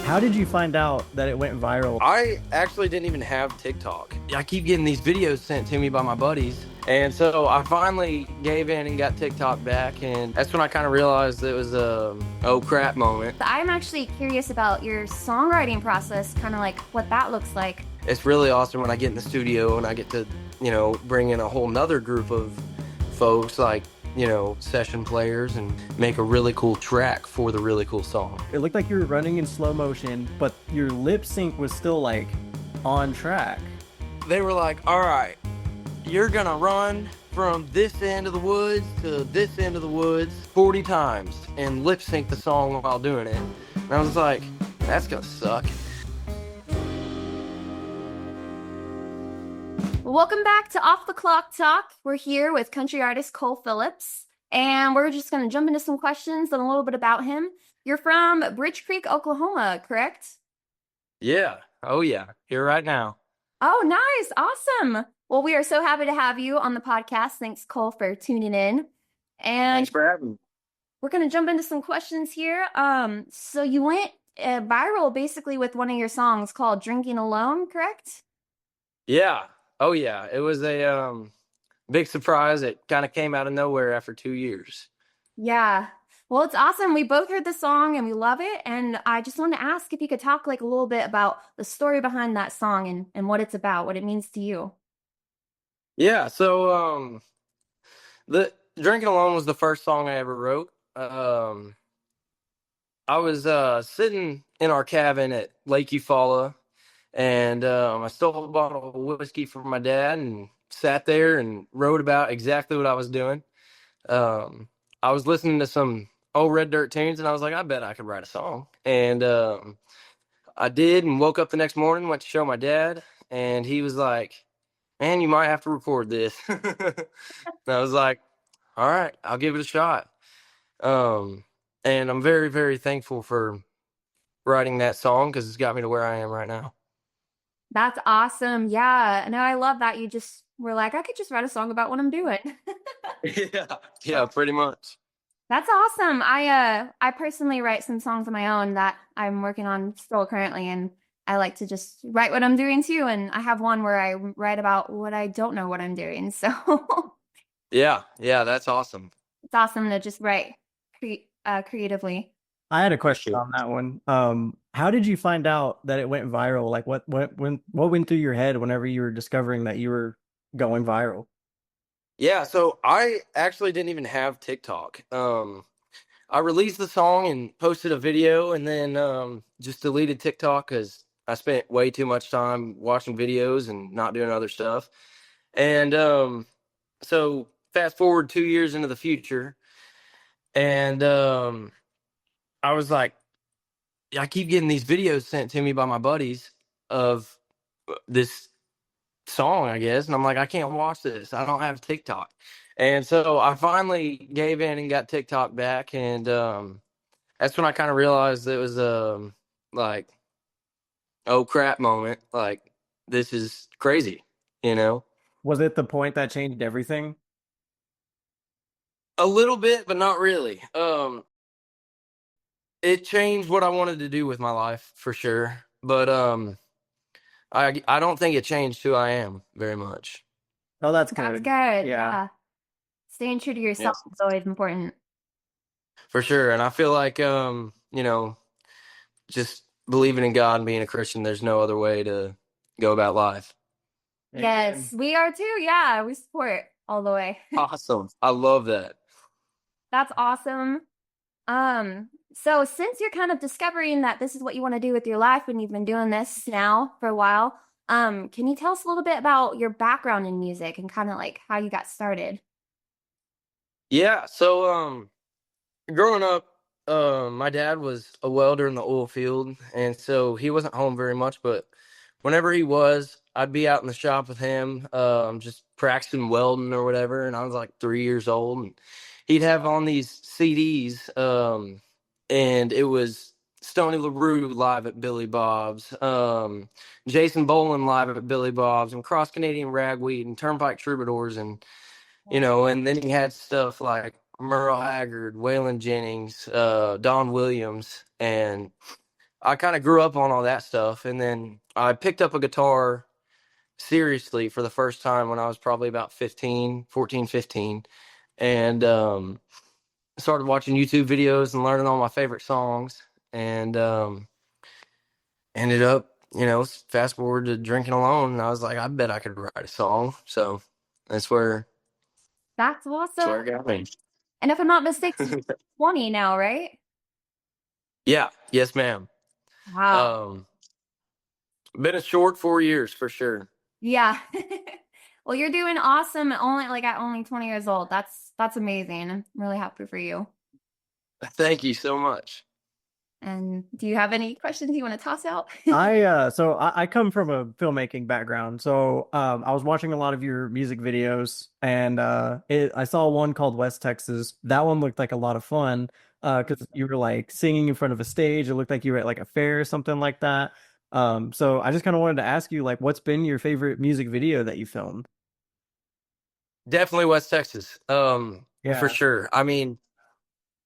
How did you find out that it went viral? I actually didn't even have TikTok. I keep getting these videos sent to me by my buddies. And so I finally gave in and got TikTok back. And that's when I kind of realized it was a oh crap moment. I'm actually curious about your songwriting process, kind of like what that looks like. It's really awesome when I get in the studio and I get to, bring in a whole nother group of folks like, session players and make a really cool track for the really cool song. It looked like you were running in slow motion, but your lip sync was still like on track. They were like, all right, you're gonna run from this end of the woods to this end of the woods 40 times and lip sync the song while doing it. And I was like, that's gonna suck. Welcome back to Off the Clock Talk. We're here with country artist Cole Phillips, and we're just going to jump into some questions and a little bit about him. You're from Bridge Creek, Oklahoma, correct? Yeah. Oh, yeah. Here right now. Oh, nice. Awesome. Well, we are so happy to have you on the podcast. Thanks, Cole, for tuning in. And Thanks for having me. we're going to jump into some questions here. So you went viral basically with one of your songs called Drinking Alone, correct? Yeah. Oh, yeah. It was a big surprise. It kind of came out of nowhere after 2 years. Yeah. Well, it's awesome. We both heard the song and we love it. And I just wanted to ask if you could talk like a little bit about the story behind that song and what it's about, what it means to you. Yeah. So the Drinking Alone was the first song I ever wrote. I was sitting in our cabin at Lake Eufaula, and I stole a bottle of whiskey from my dad and sat there and wrote about exactly what I was doing. I was listening to some old Red Dirt tunes, and I was like, I bet I could write a song. And I did, and woke up the next morning, went to show my dad, and he was like, man, you might have to record this. And I was like, all right, I'll give it a shot. And I'm very, very thankful for writing that song because it's got me to where I am right now. That's awesome. Yeah. No, I love that you just were like, I could just write a song about what I'm doing. Yeah, pretty much. That's awesome. I personally write some songs of my own that I'm working on still currently, and I like to just write what I'm doing too. And I have one where I write about what I don't know what I'm doing. So Yeah, that's awesome. it's awesome to just write creatively. I had a question on that one. How did you find out that it went viral? Like what went through your head whenever you were discovering that you were going viral? Yeah, so I actually didn't even have TikTok. I released the song and posted a video and then just deleted TikTok because I spent way too much time watching videos and not doing other stuff. And so fast forward 2 years into the future, and I was like, I keep getting these videos sent to me by my buddies of this song, I guess. And I'm like, I can't watch this. I don't have TikTok. And so I finally gave in and got TikTok back. And that's when I kind of realized it was like, oh crap moment. Like, this is crazy, you know? Was it the point that changed everything? A little bit, but not really. It changed what I wanted to do with my life for sure. But I don't think it changed who I am very much. Oh, that's That's good. good. Yeah. Yeah. Staying true to yourself Yes. is always important. For sure. And I feel like just believing in God and being a Christian, there's no other way to go about life. Yes, we are too. Yeah, we support all the way. Awesome. I love that. That's awesome. So since you're kind of discovering that this is what you want to do with your life and you've been doing this now for a while, can you tell us a little bit about your background in music and kind of like how you got started? Yeah. So growing up, my dad was a welder in the oil field, and so he wasn't home very much, but whenever he was, I'd be out in the shop with him, just practicing welding or whatever. And I was like 3 years old, and he'd have on these CDs, and it was Stoney LaRue live at Billy Bob's, Jason Boland live at Billy Bob's, and Cross Canadian Ragweed and Turnpike Troubadours, and and then he had stuff like Merle Haggard, Waylon Jennings, Don Williams, and I kind of grew up on all that stuff, and then I picked up a guitar seriously for the first time when I was probably about 15, 14, 15, and started watching YouTube videos and learning all my favorite songs, and ended up, fast forward to drinking alone, and I was like, I bet I could write a song. So that's where That's that's awesome. where it got me. And if I'm not mistaken, you're 20 now, right? Yeah, yes, ma'am. Wow. Um, been a short 4 years for sure. Yeah. Well, you're doing awesome only like at only 20 years old. That's amazing. I'm really happy for you. Thank you so much. And do you have any questions you want to toss out? I come from a filmmaking background. So I was watching a lot of your music videos and I saw one called West Texas. That one looked like a lot of fun because you were like singing in front of a stage. It looked like you were at like a fair or something like that. So I just kind of wanted to ask you like what's been your favorite music video that you filmed? Definitely West Texas. For Yeah. sure. I mean,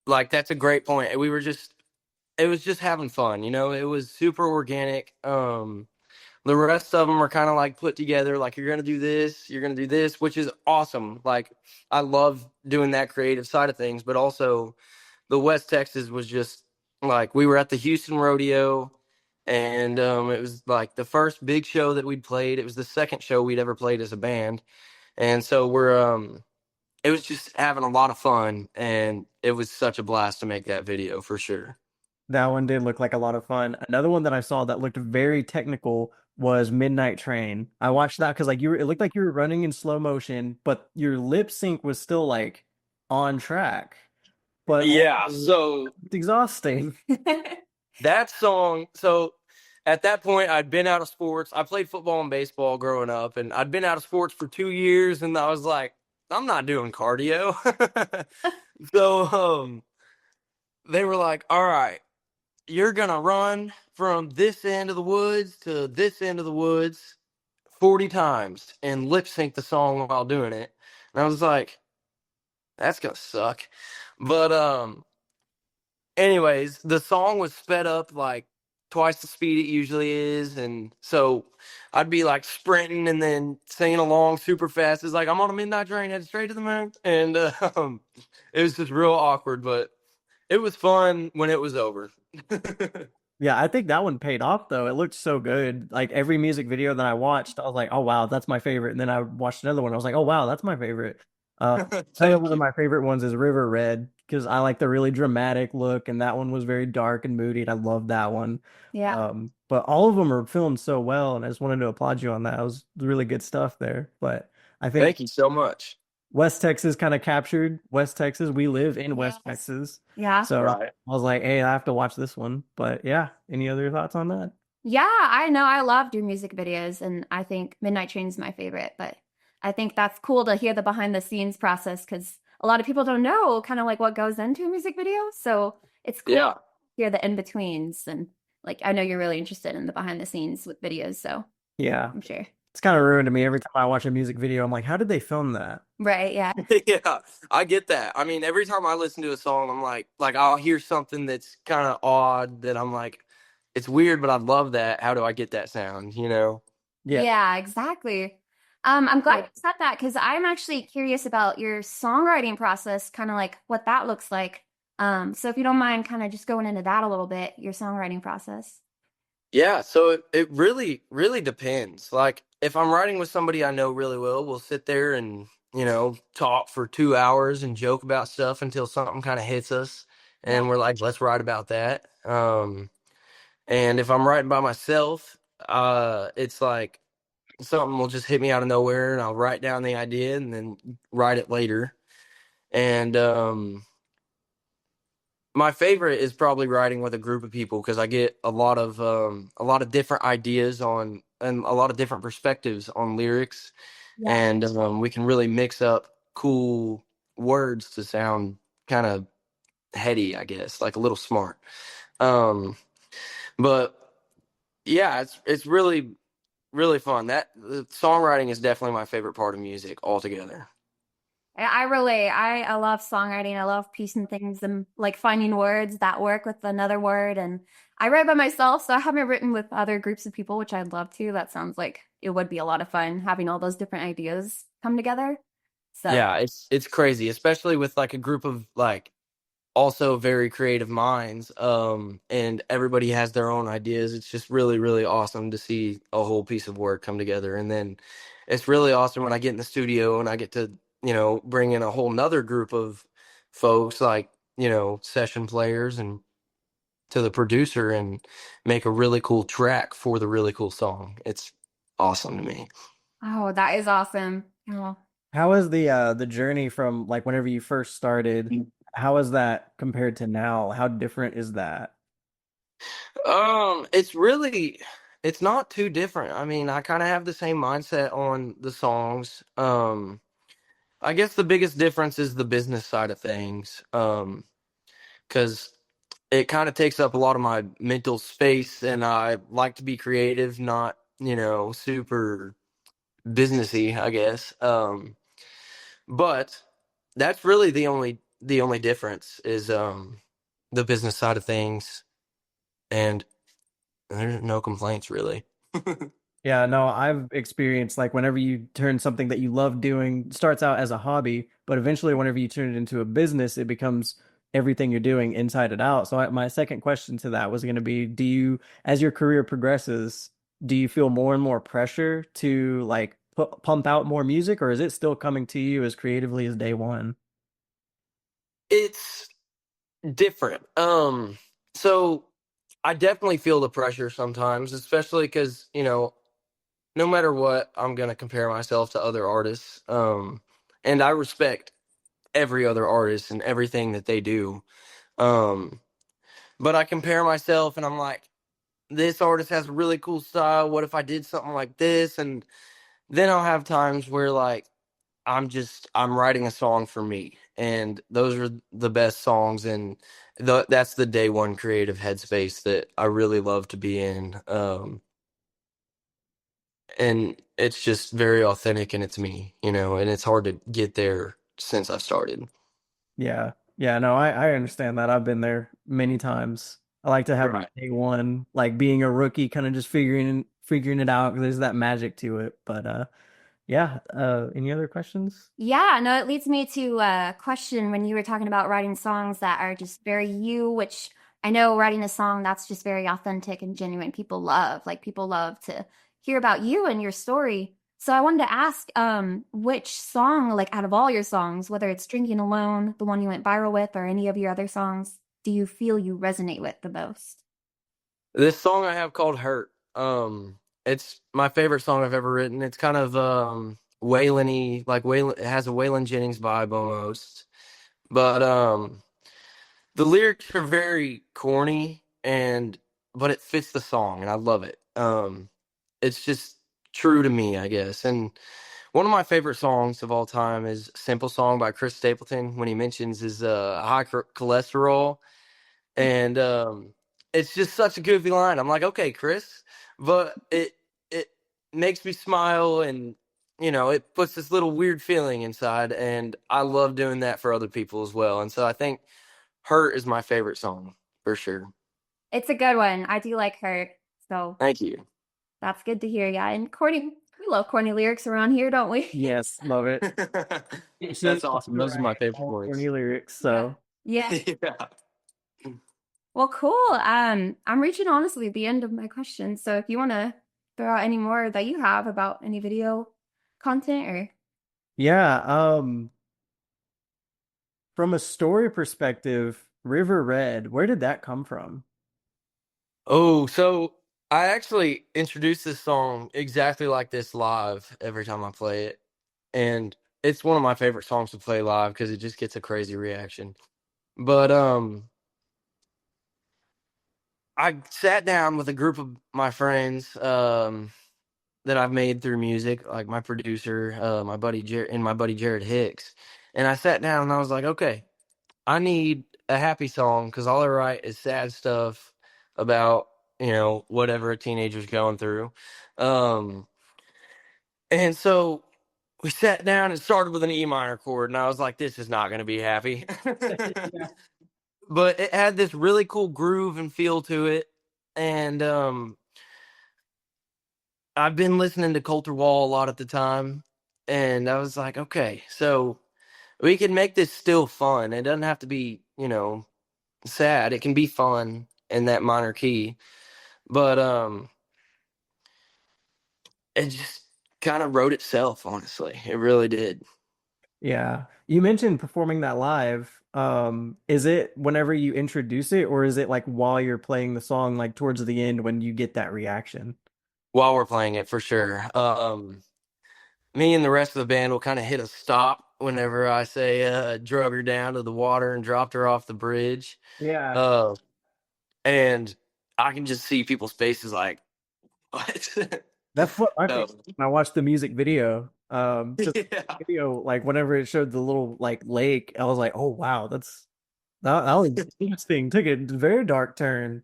like that's a great point. It was just having fun, It was super organic. The rest of them are kind of like put together, like you're gonna do this, you're gonna do this, which is awesome. Like I love doing that creative side of things, but also the West Texas was just like we were at the Houston Rodeo, and it was like the first big show that we'd played. It was the second show we'd ever played as a band, and so it was just having a lot of fun, and it was such a blast to make that video for sure. That one did look like a lot of fun. Another one that I saw that looked very technical was Midnight Train. I watched that because like it looked like you were running in slow motion, but your lip sync was still like on track, but Yeah, also so it's exhausting. that song, so at that point, I'd been out of sports. I played football and baseball growing up, and I'd been out of sports for 2 years, and I was like, I'm not doing cardio. So they were like, all right, you're gonna run from this end of the woods to this end of the woods 40 times and lip sync the song while doing it. And I was like, that's gonna suck. But anyways, the song was sped up like twice the speed it usually is, and so I'd be like sprinting and then singing along super fast. It's like I'm on a midnight train headed straight to the moon, and it was just real awkward, but it was fun when it was over. Yeah, I think that one paid off though. It looked so good. Like every music video that I watched, I was like, "Oh wow, that's my favorite." And then I watched another one. I was like, "Oh wow, that's my favorite." I think Thank one of you. my favorite ones is River Red because I like the really dramatic look, and that one was very dark and moody, and I love that one. Yeah. But all of them are filmed so well, and I just wanted to applaud you on that. It was really good stuff there. But I think Thank you so much. West Texas kind of captured West Texas. We live in West Yes. Texas. Yeah. So Right. I was like, hey, I have to watch this one. But yeah, any other thoughts on that? Yeah, I know. I love doing music videos, and I think Midnight Train is my favorite. But I think that's cool to hear the behind the scenes process because a lot of people don't know kind of like what goes into a music video. So it's cool to Yeah. hear the in betweens. And like, I know you're really interested in the behind the scenes with videos. So Yeah. I'm sure. It's kind of ruined to me every time I watch a music video. I'm like, how did they film that? Right. Yeah. Yeah, I get that. I mean, every time I listen to a song, I'm like I'll hear something that's kind of odd that I'm like, it's weird, but I love that. How do I get that sound? Yeah. Yeah, exactly. I'm glad Yeah. you said that because I'm actually curious about your songwriting process, kind of like what that looks like. So if you don't mind kind of just going into that a little bit, your songwriting process. Yeah, so it really, really depends. Like if I'm writing with somebody I know really well, we'll sit there and, talk for 2 hours and joke about stuff until something kind of hits us. Yeah. And we're like, let's write about that. And if I'm writing by myself, it's like something will just hit me out of nowhere and I'll write down the idea and then write it later. And my favorite is probably writing with a group of people because I get a lot of different ideas on and a lot of different perspectives on lyrics, Yeah. and we can really mix up cool words to sound kind of heady, I guess, like a little smart. Um, but yeah, it's really really fun. That the songwriting is definitely my favorite part of music altogether. I relate. I love songwriting. I love piecing things and like finding words that work with another word. And I write by myself, so I haven't written with other groups of people, which I'd love to. That sounds like it would be a lot of fun having all those different ideas come together. So, Yeah, it's crazy, especially with like a group of like also very creative minds, and everybody has their own ideas. It's just really, really awesome to see a whole piece of work come together. And then it's really awesome when I get in the studio and I get to, bring in a whole nother group of folks, like, session players, and to the producer, and make a really cool track for the really cool song. It's awesome to me. oh, that is awesome. Oh. How is the journey from like whenever you first started? How is that compared to now? How different is that? It's not too different. I mean, I kind of have the same mindset on the songs. I guess the biggest difference is the business side of things. Because it kind of takes up a lot of my mental space, and I like to be creative, not, super businessy, I guess. But that's really the only difference is the business side of things, and there's no complaints really. Yeah, no, I've experienced like whenever you turn something that you love doing starts out as a hobby, but eventually whenever you turn it into a business, it becomes everything you're doing inside and out. So my second question to that was going to be, as your career progresses, do you feel more and more pressure to like pump out more music, or is it still coming to you as creatively as day one? It's different. So I definitely feel the pressure sometimes, especially because, no matter what, I'm gonna compare myself to other artists. And I respect every other artist and everything that they do. Um, but I compare myself and I'm like, this artist has a really cool style. What if I did something like this? And then I'll have times where like I'm writing a song for me, and those are the best songs, and that's the day one creative headspace that I really love to be in. And it's just very authentic, and it's me, and it's hard to get there since I've started. Yeah. Yeah, no, I understand that. I've been there many times. I like to have Right. day one, like being a rookie, kind of just figuring it out. There's that magic to it. But yeah. Any other questions? Yeah, no, it leads me to a question when you were talking about writing songs that are just very you, which I know writing a song that's just very authentic and genuine. People love, like people love to hear about you and your story. So I wanted to ask, which song, like out of all your songs, whether it's Drinking Alone, the one you went viral with, or any of your other songs, do you feel you resonate with the most? This song I have called "Hurt." It's my favorite song I've ever written. It's kind of Waylon-y, like Waylon. It has a Waylon Jennings vibe almost, but the lyrics are very corny, and but it fits the song, and I love it. It's just true to me, I guess. And one of my favorite songs of all time is "Simple Song" by Chris Stapleton, when he mentions his high cholesterol. And it's just such a goofy line. I'm like, okay, Chris, but it makes me smile, and it puts this little weird feeling inside, and I love doing that for other people as well. And so I think "Hurt" is my favorite song for sure. It's a good one. I do like her. So Thank you. that's good to hear. Yeah. And corny, we love corny lyrics around here, don't we? Yes, love it. She That's awesome. Those are my favorite all ones. corny lyrics. Yeah. So Yeah. Yeah. Well, cool. I'm reaching honestly the end of my questions. So if you want to throw out any more that you have about any video content or yeah, from a story perspective, River Red, where did that come from? Oh, so I actually introduce this song exactly like this live every time I play it. And it's one of my favorite songs to play live because it just gets a crazy reaction. But I sat down with a group of my friends that I've made through music, like my producer, my buddy and my buddy Jared Hicks. And I sat down and I was like, okay, I need a happy song because all I write is sad stuff about, whatever a teenager's going through. Um, and so we sat down and started with an E minor chord, and I was like, this is not going to be happy. Yeah. But it had this really cool groove and feel to it. And I've been listening to Coulter Wall a lot at the time. And I was like, okay, so we can make this still fun. It doesn't have to be, sad. It can be fun in that minor key. But it just kind of wrote itself, honestly. It really did. Yeah. You mentioned performing that live. Is it whenever you introduce it, or is it like while you're playing the song, like towards the end when you get that reaction? While we're playing it, for sure. Me and the rest of the band will kind of hit a stop whenever I say drug her down to the water and dropped her off the bridge. Yeah. Uh, and I can just see people's faces like, what? That's what my So, favorite. When I watched the music video. Just yeah, video, like whenever it showed the little like lake, I was like, oh wow, that was interesting. Took a very dark turn.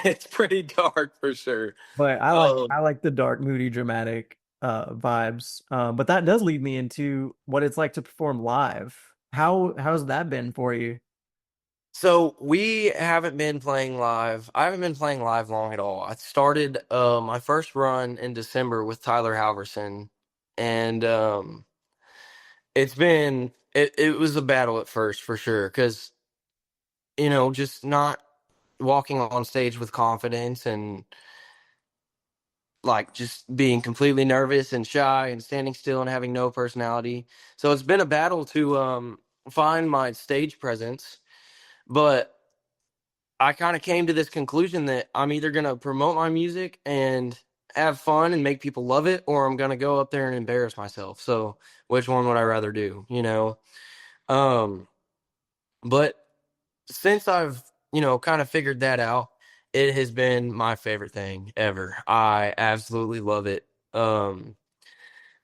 it's pretty dark for sure. But Um, I like the dark, moody, dramatic vibes. But that does lead me into what it's like to perform live. How's that been for you? so we haven't been playing live. I haven't been playing live long at all. I started my first run in December with Tyler Halverson, and it was a battle at first for sure because just not walking on stage with confidence and like just being completely nervous and shy and standing still and having no personality. So it's been a battle to find my stage presence, but I kind of came to this conclusion that I'm either going to promote my music and have fun and make people love it, or I'm going to go up there and embarrass myself. So which one would I rather do? Um, but since I've, kind of figured that out, it has been my favorite thing ever. I absolutely love it.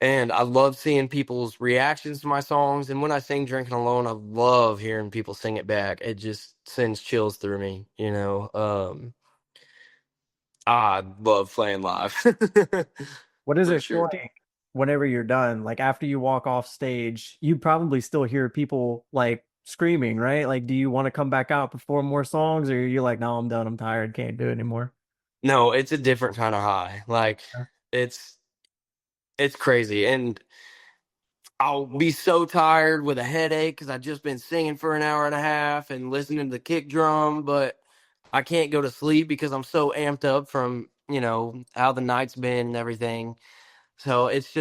And I love seeing people's reactions to my songs. And when I sing Drinking Alone, I love hearing people sing it back. It just sends chills through me. I love playing live. What does For it feel sure. like whenever you're done? Like after you walk off stage, you probably still hear people like screaming, right? Like, do you want to come back out, perform more songs, or are you like, no, I'm done, I'm tired, can't do it anymore? No, it's a different kind of high. Like Yeah. it's it's crazy. And I'll be so tired with a headache because I've just been singing for an hour and a half and listening to the kick drum, but I can't go to sleep because I'm so amped up from, how the night's been and everything. So it's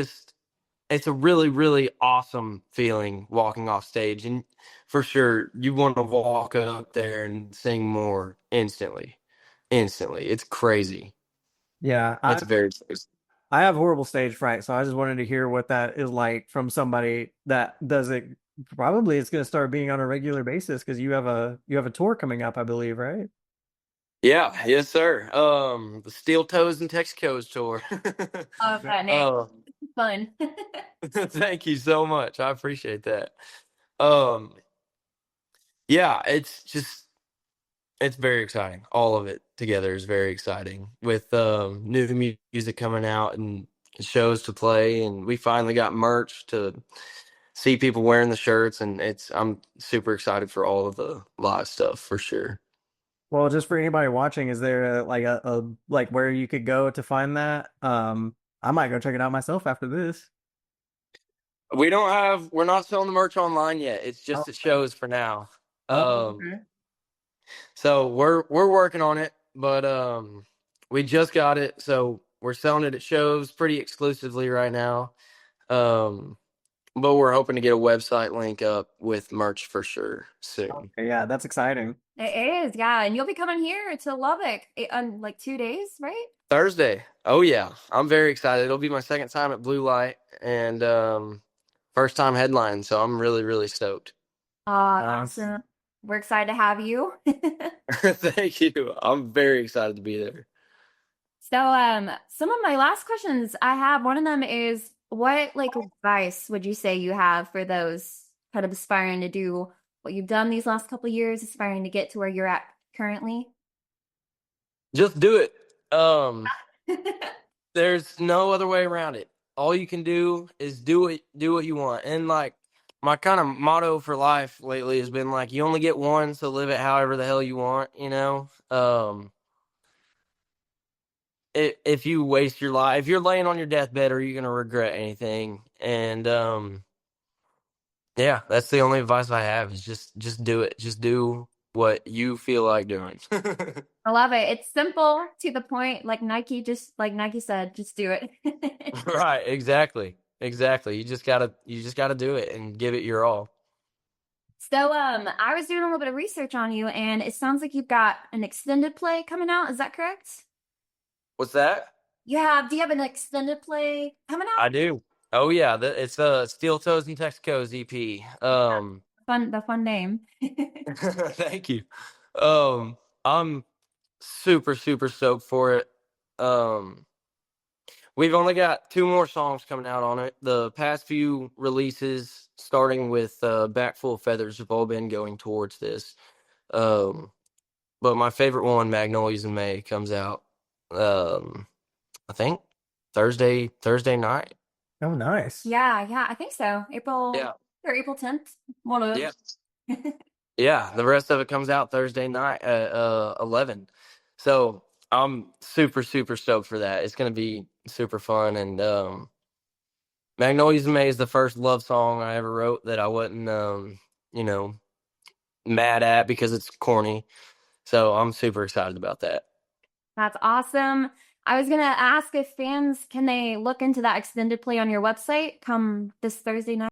a really, really awesome feeling walking off stage. And for sure, you want to walk up there and sing more instantly. Instantly. It's crazy. Yeah, It's very crazy. I have horrible stage fright, so I just wanted to hear what that is like from somebody that does it. Probably it's going to start being on a regular basis because you have a tour coming up, I believe, right? Yeah, yes, sir. The Steel Toes and Texacos tour. Oh, fun. It's uh, fun. thank you so much. I appreciate that. Um, yeah, it's very exciting. All of it together is very exciting with new music coming out and shows to play, and we finally got merch to see people wearing the shirts, and I'm super excited for all of the live stuff for sure. Well, just for anybody watching, is there a like where you could go to find that? I might go check it out myself after this. We're not selling the merch online yet. It's Oh, just at shows for now. oh, Um, okay. so we're working on it, but we just got it, so we're selling it at shows pretty exclusively right now. Um, but we're hoping to get a website link up with merch for sure soon. Okay, yeah, that's exciting. It is, yeah. And you'll be coming here to Lubbock in like 2 days, right? Thursday. Oh yeah, I'm very excited. It'll be my second time at Blue Light and first time headline, so I'm really really stoked. Nice. Awesome. We're excited to have you. Thank you. I'm very excited to be there. So, some of my last questions I have, one of them is what like advice would you say you have for those kind of aspiring to do what you've done these last couple of years, aspiring to get to where you're at currently? Just do it. There's no other way around it. all you can do is do what you want. And like my kind of motto for life lately has been like, you only get one, so live it however the hell you want, you know? If you waste your life, if you're laying on your deathbed, are you going to regret anything? And yeah, that's the only advice I have is just do it. Just do what you feel like doing. I love it. It's simple to the point, like Nike said, just do it. Right, exactly. Exactly. You just gotta do it and give it your all. So, I was doing a little bit of research on you, and it sounds like you've got an extended play coming out. Is that correct? What's that? Do you have an extended play coming out? I do. Oh yeah, it's Steel Toes and Texaco's EP. The fun name. Thank you. I'm super super stoked for it. Um we've only got 2 more songs coming out on it. The past few releases, starting with Back Full of Feathers, have all been going towards this. Um but my favorite one, Magnolias in May, comes out I think Thursday night. Oh, nice. Yeah, I think so. Yeah. April 10th. One of Yeah. those. Yeah, the rest of it comes out Thursday night at 11. So I'm super super stoked for that. It's gonna be super fun. And Magnolias in May is the first love song I ever wrote that I wasn't you know mad at because it's corny. So I'm super excited about that. That's awesome. I was gonna ask if fans can they look into that extended play on your website come this Thursday night?